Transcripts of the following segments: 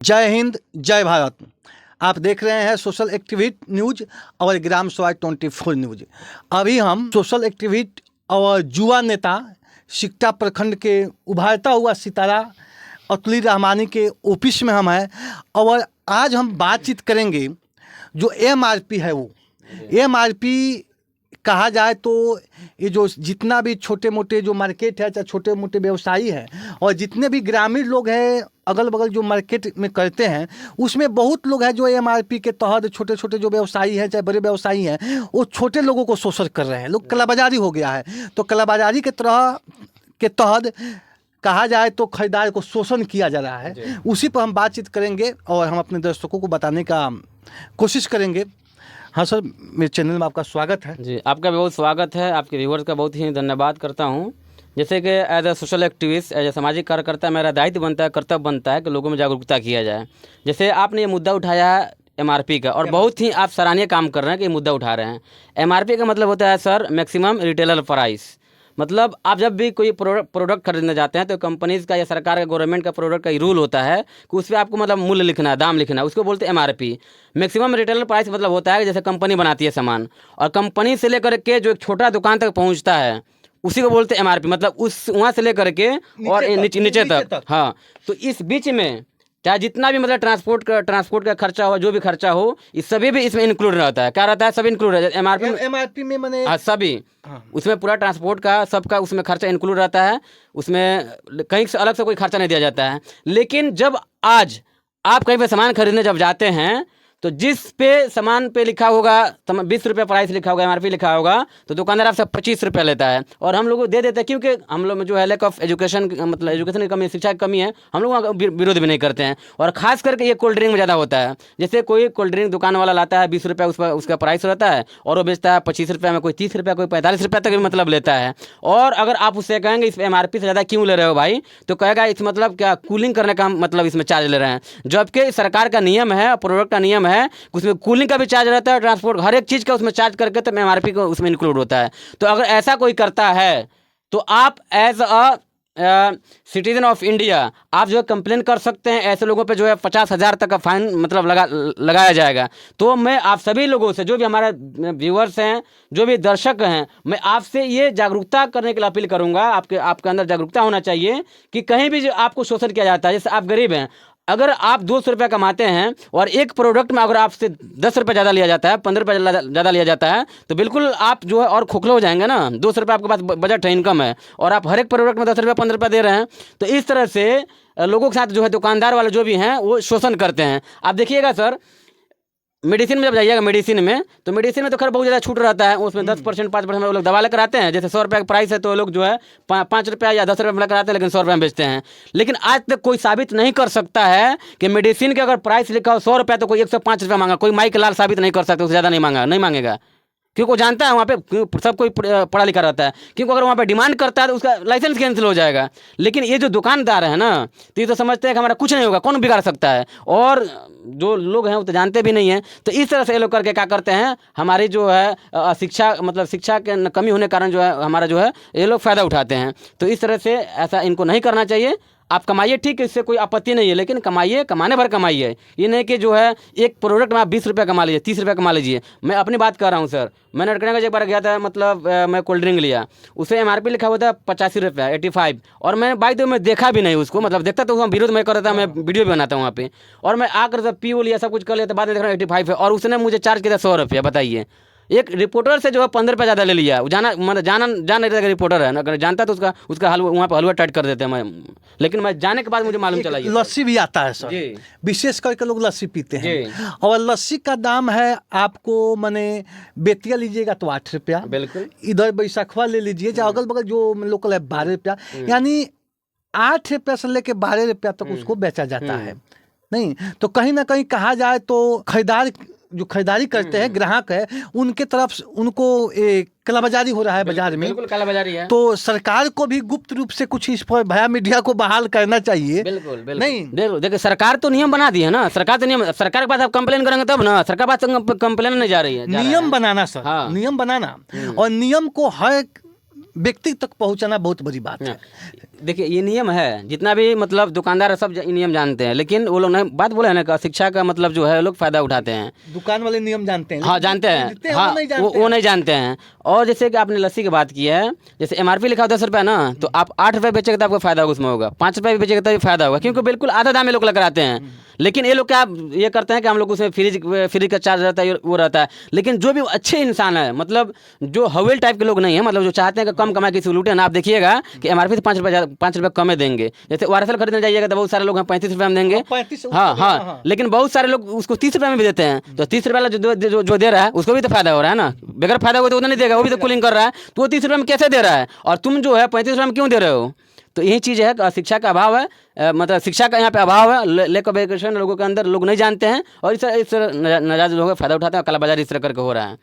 जय हिंद, जय भारत। आप देख रहे हैं सोशल एक्टिविस्ट न्यूज और ग्राम स्वराज 24 न्यूज। अभी हम सोशल एक्टिविस्ट और युवा नेता सिकटा प्रखंड के उभरता हुआ सितारा अतुल रहमानी के ऑफिस में हम हैं और आज हम बातचीत करेंगे जो एमआरपी है। वो एमआरपी कहा जाए तो ये जो जितना भी छोटे मोटे जो मार्केट है, चाहे छोटे मोटे व्यवसायी हैं और जितने भी ग्रामीण लोग हैं अगल बगल जो मार्केट में करते हैं, उसमें बहुत लोग हैं जो एमआरपी के तहत छोटे छोटे जो व्यवसायी हैं चाहे बड़े व्यवसायी हैं, वो छोटे लोगों को शोषण कर रहे हैं। लोग कलाबाजारी हो गया है, तो कलाबाजारी के तहत कहा जाए तो खरीदार को शोषण किया जा रहा है। उसी पर हम बातचीत करेंगे और हम अपने दर्शकों को बताने का कोशिश करेंगे। हाँ सर, मेरे चैनल में आपका स्वागत है। जी, आपका भी बहुत स्वागत है। आपके व्यूवर्स का बहुत ही धन्यवाद करता हूँ। जैसे कि as a social activist, as a सामाजिक कार्यकर्ता, मेरा दायित्व बनता है, कर्तव्य बनता है कि लोगों में जागरूकता किया जाए। जैसे आपने ये मुद्दा उठाया है एमआरपी का, और बहुत ही आप सराहनीय काम कर रहे हैं कि ये मुद्दा उठा रहे हैं। एमआरपी का मतलब होता है सर मैक्सिमम रिटेलर प्राइस। मतलब आप जब भी कोई प्रोडक्ट खरीदने जाते हैं तो कंपनीज का या सरकार का, गवर्नमेंट का प्रोडक्ट का रूल होता है कि उस पर आपको मतलब मूल्य लिखना है, दाम लिखना है, उसको बोलते हैं एमआरपी। मैक्सिमम रिटेलर प्राइस मतलब होता है कि जैसे कंपनी बनाती है सामान और कंपनी से लेकर के जो एक छोटा दुकान तक पहुंचता है उसी को बोलते हैं एमआरपी। मतलब उस वहाँ से लेकर के और नीचे तक। हाँ, तो इस बीच में चाहे जितना भी मतलब ट्रांसपोर्ट का खर्चा हो, जो भी खर्चा हो, इस सभी भी इसमें इंक्लूड रहता है। क्या रहता है? सब इंक्लूड रहता है एमआरपी में मैंने सभी। हाँ। उसमें पूरा ट्रांसपोर्ट का सबका उसमें खर्चा इंक्लूड रहता है। उसमें कहीं से अलग से कोई खर्चा नहीं दिया जाता है। लेकिन जब आज आप कहीं पे सामान खरीदने जब जाते हैं तो जिस पे सामान पे लिखा होगा 20 रुपये प्राइस लिखा होगा, एमआरपी लिखा होगा, तो दुकानदार आपसे 25 रुपये लेता है और हम लोग को दे देते हैं, क्योंकि हम लोग में जो है लैक ऑफ एजुकेशन, मतलब एजुकेशन की कमी, शिक्षा की कमी है। हम लोग विरोध भी नहीं करते हैं। और खास करके ये कोल्ड ड्रिंक में ज़्यादा होता है। जैसे कोई कोल्ड ड्रिंक दुकान वाला लाता है 20 रुपये उसका प्राइस रहता है और वो बेचता है 25 रुपये में, कोई 30 रुपये, कोई 45 रुपये तक भी मतलब लेता है। और अगर आप उससे कहेंगे इस एमआरपी से ज़्यादा क्यों ले रहे हो भाई, तो कहेगा इस मतलब क्या कूलिंग करने का मतलब इसमें चार्ज ले रहे हैं। जबकि सरकार का नियम है, प्रोडक्ट का नियम है, उसमें कूलिंग का भी चार्ज रहता है, ट्रांसपोर्ट, हर एक चीज़ का उसमें चार्ज करके तो एमआरपी को उसमें इंक्लूड होता है। तो अगर ऐसा कोई करता है तो आप as a citizen of India आप जो है कंप्लेन कर सकते हैं। ऐसे लोगों पे जो है 50,000 तक का फाइन मतलब लगाया जाएगा। तो मैं आप सभी लोगों से, जो भी हमारे व्यूअर्स हैं, जो भी दर्शक हैं, मैं आपसे ये जागरूकता करने के लिए अपील करूंगा। आपके अंदर जागरूकता होना चाहिए कि कहीं भी जो आपको शोषण किया जाता है, जैसे आप गरीब हैं, अगर आप 200 रुपये कमाते हैं और एक प्रोडक्ट में अगर आपसे 10 रुपये ज़्यादा लिया जाता है, 15 रुपये ज़्यादा लिया जाता है, तो बिल्कुल आप जो है और खोखले हो जाएंगे ना। 200 रुपये आपके पास बजट है, इनकम है, और आप हर एक प्रोडक्ट में 10 रुपये 15 रुपये दे रहे हैं। तो इस तरह से लोगों के साथ जो है दुकानदार वाले जो भी हैं वो शोषण करते हैं। आप देखिएगा सर, मेडिसिन में जब जाइएगा, मेडिसिन में तो खैर बहुत ज़्यादा छूट रहता है। उसमें 10%, 5% वो लोग दवा लेकर आते हैं। जैसे 100 रुपये का प्राइस है तो लोग जो है 5 रुपये या 10 रुपये में लेकर आते हैं, लेकिन 100 रुपये में बेचते हैं। लेकिन आज तक कोई साबित नहीं कर सकता है कि मेडिसिन के अगर प्राइस लिखा हो 100 रुपये तो कोई 105 रुपये मांगा। कोई माई के लाल साबित नहीं कर सकता, उससे ज़्यादा नहीं मांगेगा, क्योंकि वो जानता है वहाँ पे सब कोई पढ़ा लिखा रहता है। क्योंकि अगर वहाँ पे डिमांड करता है तो उसका लाइसेंस कैंसिल हो जाएगा। लेकिन ये जो दुकानदार है ना, तो ये तो समझते हैं कि हमारा कुछ नहीं होगा, कौन बिगाड़ सकता है। और जो लोग हैं वो तो जानते भी नहीं हैं। तो इस तरह से ये लोग करके क्या करते हैं, हमारी जो है शिक्षा, मतलब शिक्षा के कमी होने के कारण जो है हमारा जो है ये लोग फ़ायदा उठाते हैं। तो इस तरह से ऐसा इनको नहीं करना चाहिए। आप कमाइए, ठीक है, इससे कोई आपत्ति नहीं है, लेकिन कमाइए, कमाने भर कमाइए। ये नहीं कि जो है एक प्रोडक्ट में आप 20 रुपये कमा लीजिए, 30 रुपये कमा लीजिए। मैं अपनी बात कर रहा हूँ सर। मैंने अटकने का एक बार गया था, मतलब मैं कोल्ड ड्रिंक लिया, उसे एमआरपी लिखा हुआ था 85 रुपये, 85। और मैं बाई द वे मैं देखा भी नहीं उसको, मतलब देखता तो विरोध में कर रहा था, मैं वीडियो भी बनाता हूँ वहाँ पे। और मैं आकर सब पी वो लिया, सब कुछ कर लिया, तो बाद में देख रहा हूँ 85 है, और उसने मुझे चार्ज किया था 100 रुपये। बताइए, एक रिपोर्टर से जो है 15 रुपये ज़्यादा ले लिया। मतलब जान नहीं रहता कि रिपोर्टर है ना, अगर जानता तो उसका हलवा वहाँ पर हलवा टाइट कर देते हैं। मैं, लेकिन मैं जाने के बाद मुझे मालूम चला। लस्सी भी आता है सर, विशेष करके लोग लस्सी पीते हैं, और लस्सी का दाम है आपको, मैंने बेतिया लीजिएगा तो 8 रुपया, बिल्कुल, इधर बैसाखवा ले लीजिए, चाहे अगल बगल जो लोकल है 12 रुपया, यानी 8 रुपया से लेके 12 रुपया तक उसको बेचा जाता है। नहीं तो कहीं ना कहीं कहा जाए तो जो खरीदारी करते हैं, ग्राहक है, उनके तरफ उनको कालाबाजारी हो रहा है बाजार में। बिल्कुल कालाबाजारी है। तो सरकार को भी गुप्त रूप से कुछ इस पर भया मीडिया को बहाल करना चाहिए। बिल्कुल नहीं, देखो सरकार तो नियम बना दी है ना, सरकार के पास आप कंप्लेन करेंगे तब ना, सरकार के पास कंप्लेन नहीं जा रही है। नियम बनाना सर, नियम बनाना, और नियम को हर व्यक्ति तक पहुंचाना बहुत बड़ी बात है। देखिए ये नियम है, जितना भी मतलब दुकानदार है सब ये नियम जानते हैं, लेकिन वो लोग नहीं बात बोले हैं ना कि शिक्षा का मतलब जो है लोग फायदा उठाते हैं। दुकान वाले नियम जानते हैं, हाँ लेकिन जानते जितने हैं, वो हाँ नहीं जानते वो नहीं जानते हैं। और जैसे कि आपने लस्सी की बात की है, जैसे MRP लिखा हो 10 रुपये ना, तो आप 8 रुपये बेचेगा तो आपको फायदा होगा, उसमें होगा 5 रुपये भी बेचेगा तो भी फायदा होगा, क्योंकि बिल्कुल आधा दाम में लोग लगा आते हैं। लेकिन ये लोग क्या ये करते हैं कि हम लोग उसमें फ्री का चार्ज रहता है, वो रहता है। लेकिन जो भी अच्छे इंसान है, मतलब जो हवेल टाइप के लोग नहीं है, मतलब जो चाहते हैं कि कम कमाई किसी लूटे ना, आप देखिएगा कि MRP से 5 रुपये कम देंगे। जैसे ORSL खरीदने जाइएगा तो बहुत सारे लोग 35 रुपये में देंगे, 35 हाँ हाँ, लेकिन बहुत सारे लोग उसको 30 रुपये में भी देते हैं। तो 30 रुपये वाला जो दे रहा है उसको भी तो फायदा हो रहा है ना, बगैर फायदा हो तो उतना नहीं देगा, वो भी तो कूलिंग कर रहा है, तो वो 30 रुपये में कैसे दे रहा है, और तुम जो है 35 रुपये में क्यों दे रहे हो? तो यही चीज़ है कि शिक्षा का अभाव है, मतलब शिक्षा का यहाँ पे अभाव है, लेक ऑफ एजुकेशन लोगों के अंदर, लोग नहीं जानते हैं और इस नाजायज लोगों का फायदा उठाते हैं, कालाबाजारी इस तरह करके हो रहा है।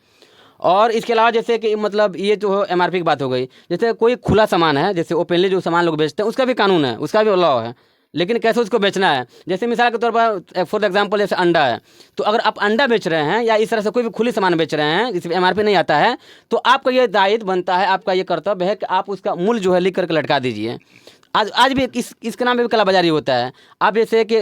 और इसके अलावा जैसे कि मतलब ये जो MRP की बात हो गई, जैसे कोई खुला सामान है, जैसे ओपनली जो सामान लोग बेचते हैं उसका भी कानून है, उसका भी लॉ है, लेकिन कैसे उसको बेचना है। जैसे मिसाल के तौर पर फॉर एग्जांपल जैसे अंडा है, तो अगर आप अंडा बेच रहे हैं या इस तरह से कोई भी खुली सामान बेच रहे हैं जिसमें MRP नहीं आता है, तो आपका ये दायित्व बनता है, आपका ये कर्तव्य है कि आप उसका मूल्य जो है लिख करके लटका दीजिए। आज भी इसके नाम पे भी कालाबाजारी होता है। आप जैसे कि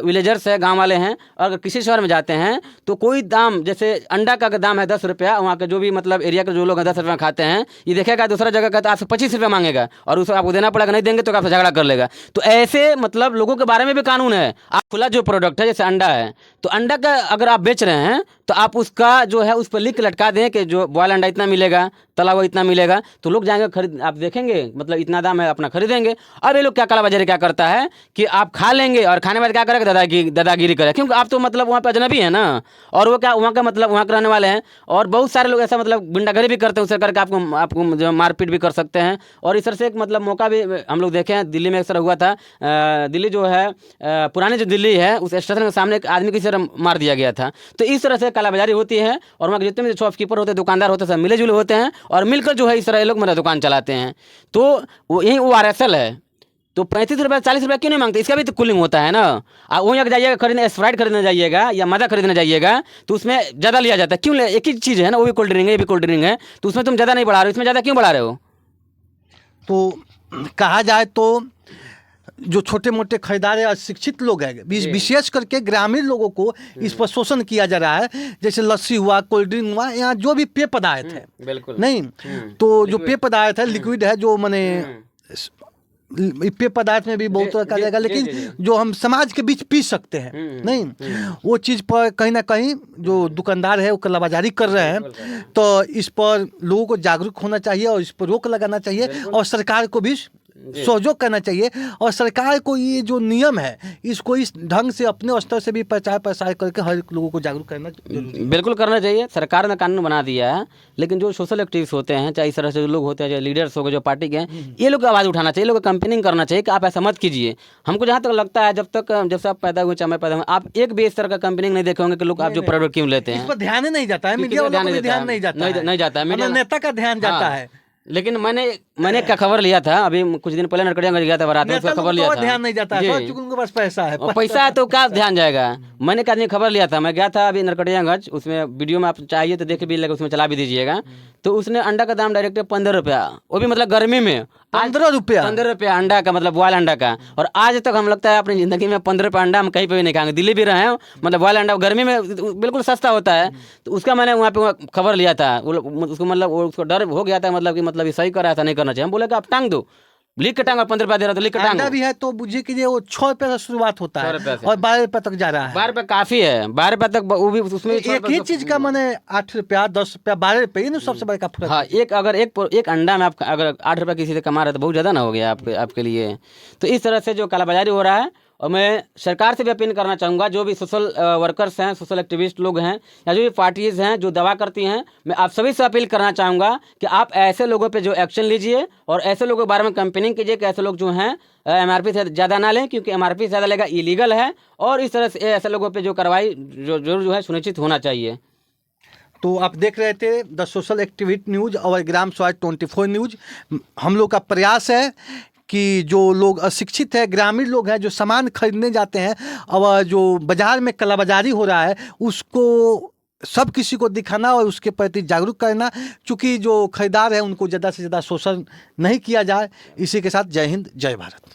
विलेजर्स है, गांव वाले हैं, और अगर किसी शहर में जाते हैं तो कोई दाम, जैसे अंडा का अगर दाम है 10 रुपया, वहाँ के जो भी मतलब एरिया के जो लोग 10 रुपये खाते हैं, ये देखेगा दूसरा जगह का तो आपसे 25 रुपये मांगेगा, और उसको आपको देना पड़ेगा, नहीं देंगे तो आपसे झगड़ा कर लेगा। तो ऐसे मतलब लोगों के बारे में भी कानून है। आप खुला जो प्रोडक्ट है जैसे अंडा है, तो अंडा का अगर आप बेच रहे हैं तो आप उसका जो है उस पर लिख के लटका दें कि जो बॉयल अंडा इतना मिलेगा, तला हुआ इतना मिलेगा, तो लोग जाएंगे खरीद, आप देखेंगे मतलब इतना दाम है, अपना खरीदेंगे। अब ये लोग क्या कालाबाजारी क्या करता है कि आप खा लेंगे और खाने के बाद क्या करेगा, दादागिरी करे, क्योंकि आप तो मतलब वहाँ पे अजनबी है ना, और वो क्या वहाँ का मतलब वहाँ के रहने वाले हैं, और बहुत सारे लोग ऐसा मतलब गुंडागरी भी करते हैं, उससे करके आपको जो मारपीट भी कर सकते हैं। और इस तरह से एक मतलब मौका भी हम लोग देखे हैं, दिल्ली में एक तरह हुआ था। दिल्ली जो है पुरानी जो दिल्ली है, उस स्टेशन के सामने एक आदमी की तरह मार दिया गया था। तो इस तरह से कालाबाजारी होती है, और वहाँ के जितने भी शॉपकीपर होते हैं, दुकानदार होते हैं, सब मिले जुले होते हैं, और मिलकर जो है इस तरह ये लोग मेरा दुकान चलाते हैं। तो वो यही ORSL है, तो 35 रुपये 40 रुपये क्यों नहीं मांगते? इसका भी तो कूलिंग होता है ना। आप वहीं अगर जाइएगा खरीदने, स्प्राइट खरीदने जाइएगा या माजा खरीदने जाइएगा, तो उसमें ज़्यादा लिया जाता है। क्यों ले? एक ही चीज़ है ना, वो भी कोल्ड ड्रिंक है, ये भी कोल्ड ड्रिंक है, तो उसमें तुम ज़्यादा नहीं बढ़ा रहे हो, इसमें ज़्यादा क्यों बढ़ा रहे हो? तो कहा जाए तो जो छोटे मोटे खरीदार या शिक्षित लोग हैं, विशेष करके ग्रामीण लोगों को इस पर शोषण किया जा रहा है। जैसे लस्सी हुआ, कोल्ड ड्रिंक हुआ, यहाँ जो भी पेय पदार्थ है, बिल्कुल नहीं तो जो पेय पदार्थ है, लिक्विड है, जो मैंने पेय पदार्थ में भी बहुत तरह का जाएगा, लेकिन जो हम समाज के बीच पी सकते हैं, नहीं वो चीज़ पर कहीं ना कहीं जो दुकानदार है वो कालाबाजारी कर रहे हैं। तो इस पर लोगों को जागरूक होना चाहिए और इस पर रोक लगाना चाहिए, और सरकार को भी सहयोग करना चाहिए, और सरकार को ये जो नियम है इसको इस ढंग से अपने स्तर से भी प्रचार प्रसार करके हर लोगों को जागरूक करना बिल्कुल करना चाहिए। सरकार ने कानून बना दिया है, लेकिन जो सोशल एक्टिविस्ट होते हैं, चाहे इस तरह से जो लोग होते हैं, जो लीडर्स हो गए, जो पार्टी के हैं, ये लोग को आवाज़ उठाना चाहिए, लोग को कैंपेनिंग करना चाहिए कि आप ऐसा मत कीजिए। हमको जहाँ तक लगता है, जब से आप पैदा हुए, चाहे मैं पैदा हुए, आप एक भी इस तरह का कैंपेनिंग नहीं देखे होंगे कि लोग आप जो प्रोडक्ट क्यों लेते हैं, इस पर ध्यान ही नहीं जाता है, मीडिया वालों को ध्यान नहीं जाता है, नेता का ध्यान जाता है। लेकिन मैंने क्या खबर लिया था अभी कुछ दिन पहले, नरकड़ियागंज गया था बारात में, उसका खबर लिया था। ध्यान नहीं जाता है, उनके पास पैसा है, पैसा है तो क्या ध्यान जाएगा। मैंने एक आदमी खबर लिया था, मैं गया था अभी नरकड़ियागंज, उसमें वीडियो में आप चाहिए तो देख भी लेगा, उसमें चला भी दीजिएगा। तो उसने अंडा का दाम डायरेक्ट 15 रुपया, वो भी मतलब गर्मी में 15 रुपया अंडा का, मतलब बॉयल अंडा का। और आज तक हम लगता है अपनी ज़िंदगी में 15 रुपये अंडा हम कहीं पे भी नहीं खाएंगे। दिल्ली भी रहे हैं, मतलब बॉयल अंडा गर्मी में बिल्कुल सस्ता होता है, तो उसका मैंने वहाँ पे खबर लिया था। उसको मतलब उसको डर हो गया था, मतलब कि मतलब ये सही कर रहा था, नहीं करना चाहिए। हम बोले कि आप टांग दो, लिख के टांग, 15 रुपया दे रहा तो लिख के टांग भी है, तो बुझिए कि वो 6 रुपये से शुरुआत होता है और 12 रुपये तक जा रहा है। 12 रुपये काफ़ी है, 12 रुपये तक वो भी उसमें एक ही चीज़ का मैंने 8 रुपया 10 रुपया 12 रुपये, ये सबसे बड़ा का फर्क। हाँ, एक अंडा में आप अगर 8 रुपये किसी से कमा रहे तो बहुत ज़्यादा ना हो गया आपके लिए। तो इस तरह से जो कालाबाजारी हो रहा है, और मैं सरकार से भी अपील करना चाहूँगा, जो भी सोशल वर्कर्स हैं, सोशल एक्टिविस्ट लोग हैं, या जो भी पार्टीज़ हैं जो दवा करती हैं, मैं आप सभी से अपील करना चाहूँगा कि आप ऐसे लोगों पे जो एक्शन लीजिए, और ऐसे लोगों के बारे में कैंपेनिंग कीजिए कि ऐसे लोग जो हैं MRP से ज़्यादा ना लें, क्योंकि MRP से ज़्यादा लेगा इलीगल है, और इस तरह से ऐसे लोगों पर जो कार्रवाई जो है सुनिश्चित होना चाहिए। तो आप देख रहे थे द सोशल एक्टिविस्ट न्यूज़ और ग्राम स्वास्थ्य 24 न्यूज़। हम लोग का प्रयास है कि जो लोग अशिक्षित है, ग्रामीण लोग हैं, जो सामान खरीदने जाते हैं और जो बाज़ार में कालाबाजारी हो रहा है, उसको सब किसी को दिखाना और उसके प्रति जागरूक करना, चूँकि जो खरीदार है उनको ज़्यादा से ज़्यादा शोषण नहीं किया जाए। इसी के साथ जय हिंद, जय भारत।